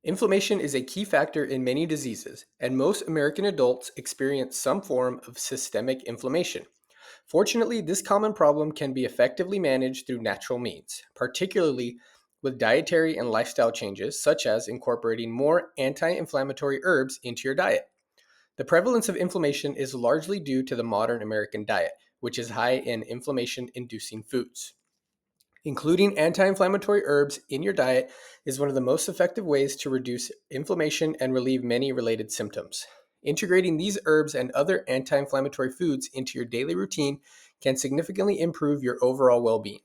Inflammation is a key factor in many diseases, and most American adults experience some form of systemic inflammation. Fortunately, this common problem can be effectively managed through natural means, particularly with dietary and lifestyle changes, such as incorporating more anti inflammatory herbs into your diet. The prevalence of inflammation is largely due to the modern American diet, which is high in inflammation inducing foods. Including anti inflammatory herbs in your diet is one of the most effective ways to reduce inflammation and relieve many related symptoms. Integrating these herbs and other anti inflammatory foods into your daily routine can significantly improve your overall well being.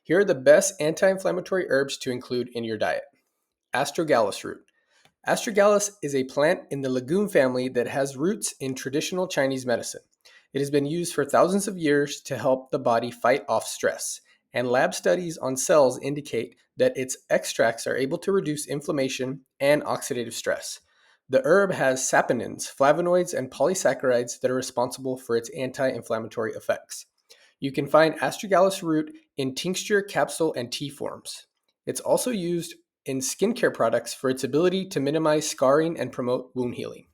Here are the best anti inflammatory herbs to include in your diet. Astragalus root. Astragalus is a plant in the legume family that has roots in traditional Chinese medicine. It has been used for thousands of years to help the body fight off stress, and lab studies on cells indicate that its extracts are able to reduce inflammation and oxidative stress. The herb has saponins, flavonoids, and polysaccharides that are responsible for its anti inflammatory effects. You can find astragalus root in tincture, capsule, and tea forms. It's also used in skincare products for its ability to minimize scarring and promote wound healing.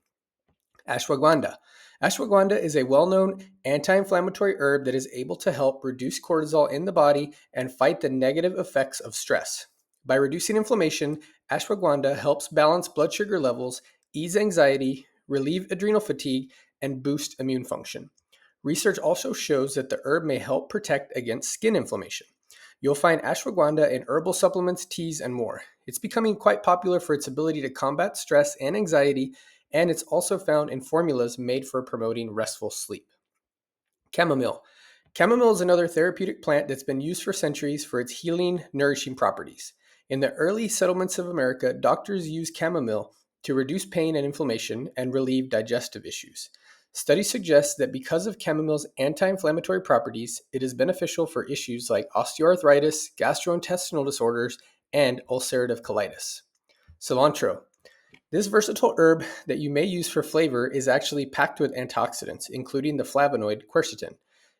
Ashwagandha. Ashwagandha is a well known anti inflammatory herb that is able to help reduce cortisol in the body and fight the negative effects of stress. By reducing inflammation, ashwagandha helps balance blood sugar levels, ease anxiety, relieve adrenal fatigue, and boost immune function. Research also shows that the herb may help protect against skin inflammation. You'll find ashwagandha in herbal supplements, teas, and more. It's becoming quite popular for its ability to combat stress and anxiety, and it's also found in formulas made for promoting restful sleep. Chamomile. Chamomile is another therapeutic plant that's been used for centuries for its healing, nourishing properties. In the early settlements of America, doctors used chamomile to reduce pain and inflammation and relieve digestive issues. Studies suggest that because of chamomile's anti inflammatory properties, it is beneficial for issues like osteoarthritis, gastrointestinal disorders, and ulcerative colitis. Cilantro. This versatile herb that you may use for flavor is actually packed with antioxidants, including the flavonoid quercetin.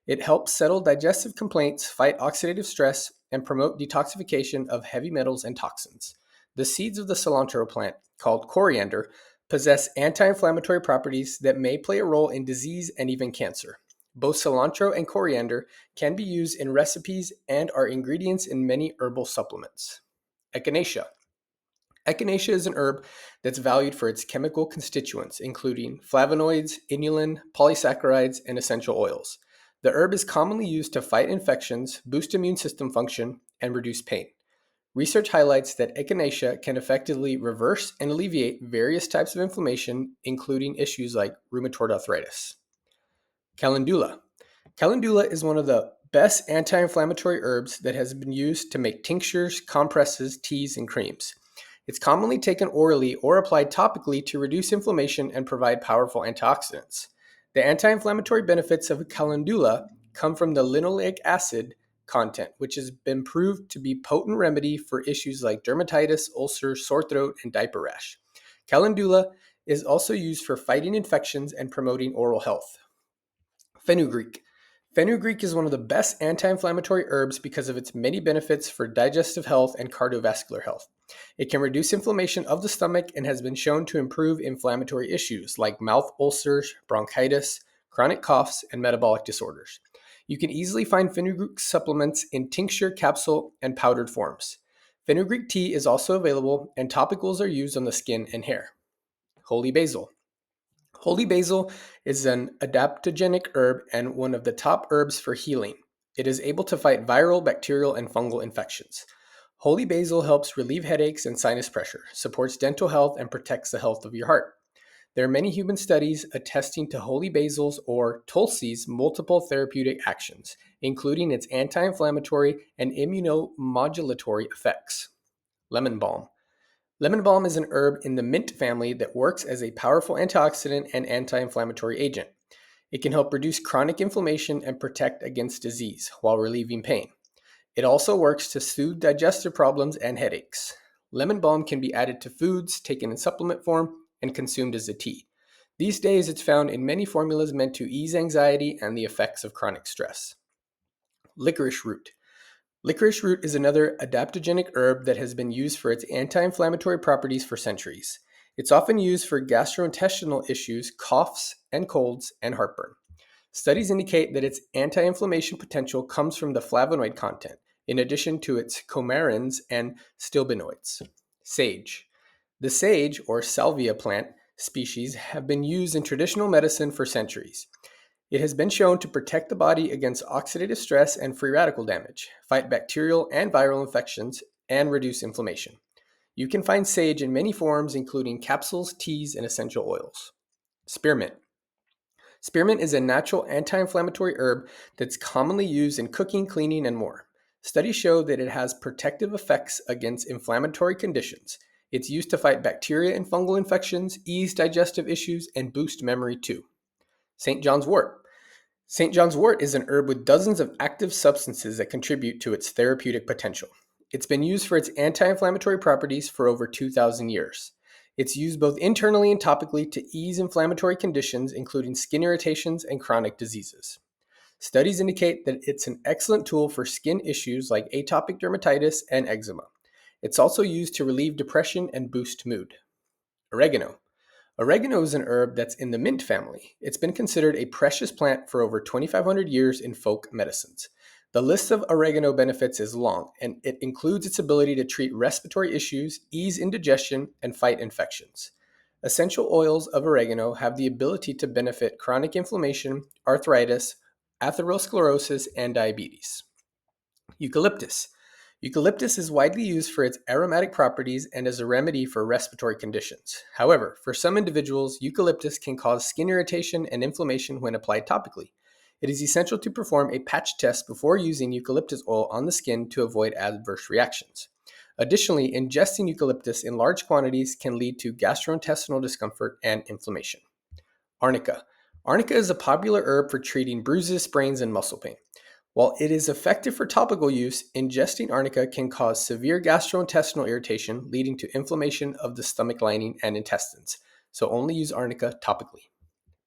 It helps settle digestive complaints, fight oxidative stress, and promote detoxification of heavy metals and toxins. The seeds of the cilantro plant, called coriander, possess anti inflammatory properties that may play a role in disease and even cancer. Both cilantro and coriander can be used in recipes and are ingredients in many herbal supplements. Echinacea. Echinacea is an herb that's valued for its chemical constituents, including flavonoids, inulin, polysaccharides, and essential oils. The herb is commonly used to fight infections, boost immune system function, and reduce pain. Research highlights that echinacea can effectively reverse and alleviate various types of inflammation, including issues like rheumatoid arthritis. Calendula. Calendula is one of the best anti inflammatory herbs that has been used to make tinctures, compresses, teas, and creams. It's commonly taken orally or applied topically to reduce inflammation and provide powerful antioxidants. The anti inflammatory benefits of calendula come from the linoleic acid content, which has been proved to be a potent remedy for issues like dermatitis, ulcers, sore throat, and diaper rash. Calendula is also used for fighting infections and promoting oral health. Fenugreek. Fenugreek is one of the best anti inflammatory herbs because of its many benefits for digestive health and cardiovascular health. It can reduce inflammation of the stomach and has been shown to improve inflammatory issues like mouth ulcers, bronchitis, chronic coughs, and metabolic disorders. You can easily find fenugreek supplements in tincture, capsule, and powdered forms. Fenugreek tea is also available, and topicals are used on the skin and hair. Holy basil. Holy basil is an adaptogenic herb and one of the top herbs for healing. It is able to fight viral, bacterial, and fungal infections. Holy basil helps relieve headaches and sinus pressure, supports dental health, and protects the health of your heart. There are many human studies attesting to holy basil's or Tulsi's multiple therapeutic actions, including its anti inflammatory and immunomodulatory effects. Lemon balm. Lemon balm is an herb in the mint family that works as a powerful antioxidant and anti inflammatory agent. It can help reduce chronic inflammation and protect against disease while relieving pain. It also works to soothe digestive problems and headaches. Lemon balm can be added to foods, taken in supplement form, and consumed as a tea. These days, it's found in many formulas meant to ease anxiety and the effects of chronic stress. Licorice root. Licorice root is another adaptogenic herb that has been used for its anti-inflammatory properties for centuries. It's often used for gastrointestinal issues, coughs and colds, and heartburn. Studies indicate that its anti-inflammation potential comes from the flavonoid content, in addition to its coumarins and stilbenoids. Sage. The sage, or salvia plant species, have been used in traditional medicine for centuries. It has been shown to protect the body against oxidative stress and free radical damage, fight bacterial and viral infections, and reduce inflammation. You can find sage in many forms, including capsules, teas, and essential oils. Spearmint. Spearmint is a natural anti-inflammatory herb that's commonly used in cooking, cleaning, and more. Studies show that it has protective effects against inflammatory conditions. It's used to fight bacteria and fungal infections, ease digestive issues, and boost memory too. St. John's wort. St. John's wort is an herb with dozens of active substances that contribute to its therapeutic potential. It's been used for its anti-inflammatory properties for over 2,000 years. It's used both internally and topically to ease inflammatory conditions, including skin irritations and chronic diseases. Studies indicate that it's an excellent tool for skin issues like atopic dermatitis and eczema. It's also used to relieve depression and boost mood. Oregano. Oregano is an herb that's in the mint family. It's been considered a precious plant for over 2,500 years in folk medicines. The list of oregano benefits is long, and it includes its ability to treat respiratory issues, ease indigestion, and fight infections. Essential oils of oregano have the ability to benefit chronic inflammation, arthritis, atherosclerosis, and diabetes. Eucalyptus. Eucalyptus is widely used for its aromatic properties and as a remedy for respiratory conditions. However, for some individuals, eucalyptus can cause skin irritation and inflammation when applied topically. It is essential to perform a patch test before using eucalyptus oil on the skin to avoid adverse reactions. Additionally, ingesting eucalyptus in large quantities can lead to gastrointestinal discomfort and inflammation. Arnica. Arnica is a popular herb for treating bruises, sprains, and muscle pain. While it is effective for topical use, ingesting arnica can cause severe gastrointestinal irritation, leading to inflammation of the stomach lining and intestines. So only use arnica topically.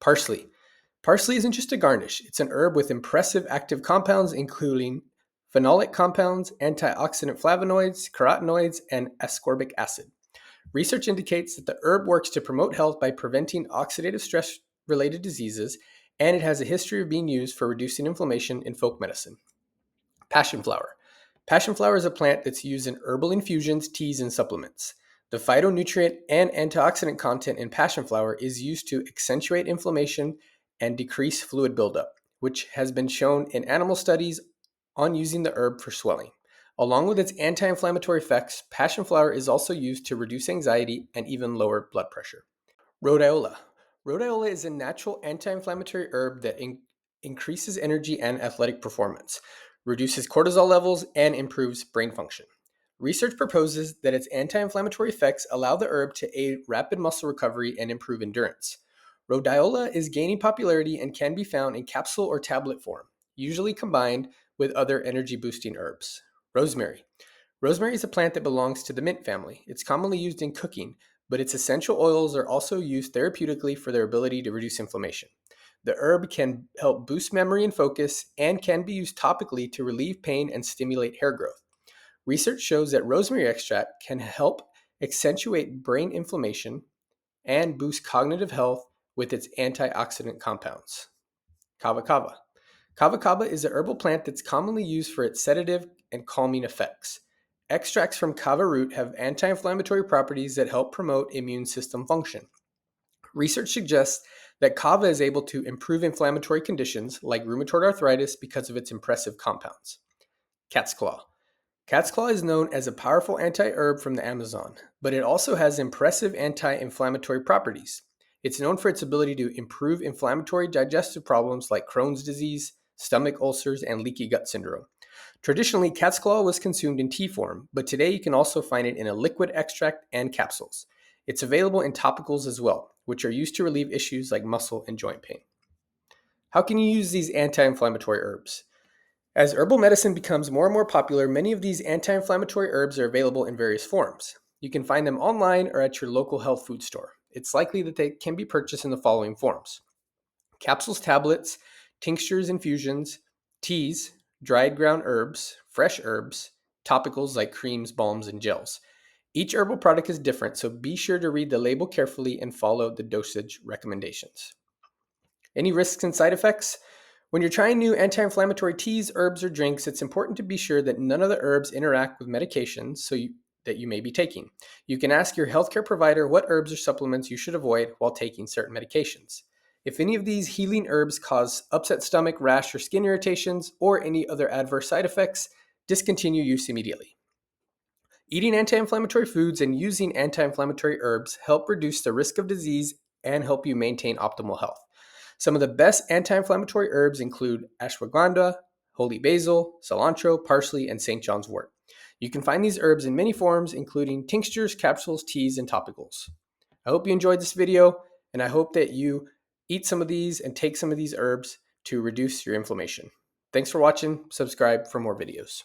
Parsley. Parsley isn't just a garnish, it's an herb with impressive active compounds, including phenolic compounds, antioxidant flavonoids, carotenoids, and ascorbic acid. Research indicates that the herb works to promote health by preventing oxidative stress related diseases, and it has a history of being used for reducing inflammation in folk medicine. Passion flower. Passion flower is a plant that's used in herbal infusions, teas, and supplements. The phytonutrient and antioxidant content in passion flower is used to accentuate inflammation and decrease fluid buildup, which has been shown in animal studies on using the herb for swelling. Along with its anti-inflammatory effects, passion flower is also used to reduce anxiety and even lower blood pressure. Rhodiola. Rhodiola is a natural anti-inflammatory herb that increases energy and athletic performance, reduces cortisol levels, and improves brain function. Research proposes that its anti-inflammatory effects allow the herb to aid rapid muscle recovery and improve endurance. Rhodiola is gaining popularity and can be found in capsule or tablet form, usually combined with other energy-boosting herbs. Rosemary. Rosemary is a plant that belongs to the mint family. It's commonly used in cooking, but its essential oils are also used therapeutically for their ability to reduce inflammation. The herb can help boost memory and focus and can be used topically to relieve pain and stimulate hair growth. Research shows that rosemary extract can help accentuate brain inflammation and boost cognitive health with its antioxidant compounds. Kava kava. Kava kava is a herbal plant that's commonly used for its sedative and calming effects. Extracts from kava root have anti-inflammatory properties that help promote immune system function. Research suggests that kava is able to improve inflammatory conditions like rheumatoid arthritis because of its impressive compounds. Cat's claw. Cat's claw is known as a powerful anti-herb from the Amazon, but it also has impressive anti-inflammatory properties. It's known for its ability to improve inflammatory digestive problems like Crohn's disease, stomach ulcers, and leaky gut syndrome. Traditionally, cat's claw was consumed in tea form, but today you can also find it in a liquid extract and capsules. It's available in topicals as well, which are used to relieve issues like muscle and joint pain. How can you use these anti-inflammatory herbs? As herbal medicine becomes more and more popular, many of these anti-inflammatory herbs are available in various forms. You can find them online or at your local health food store. It's likely that they can be purchased in the following forms: capsules, tablets, tinctures, infusions, teas, dried ground herbs, fresh herbs, topicals like creams, balms, and gels. Each herbal product is different, so be sure to read the label carefully and follow the dosage recommendations. Any risks and side effects? When you're trying new anti-inflammatory teas, herbs, or drinks, it's important to be sure that none of the herbs interact with medications that you may be taking. You can ask your healthcare provider what herbs or supplements you should avoid while taking certain medications. If any of these healing herbs cause upset stomach, rash, or skin irritations, or any other adverse side effects, discontinue use immediately. Eating anti-inflammatory foods and using anti-inflammatory herbs help reduce the risk of disease and help you maintain optimal health. Some of the best anti-inflammatory herbs include ashwagandha, holy basil, cilantro, parsley, and St. John's wort. You can find these herbs in many forms, including tinctures, capsules, teas, and topicals. I hope you enjoyed this video, and I hope that you eat some of these and take some of these herbs to reduce your inflammation. Thanks for watching. Subscribe for more videos.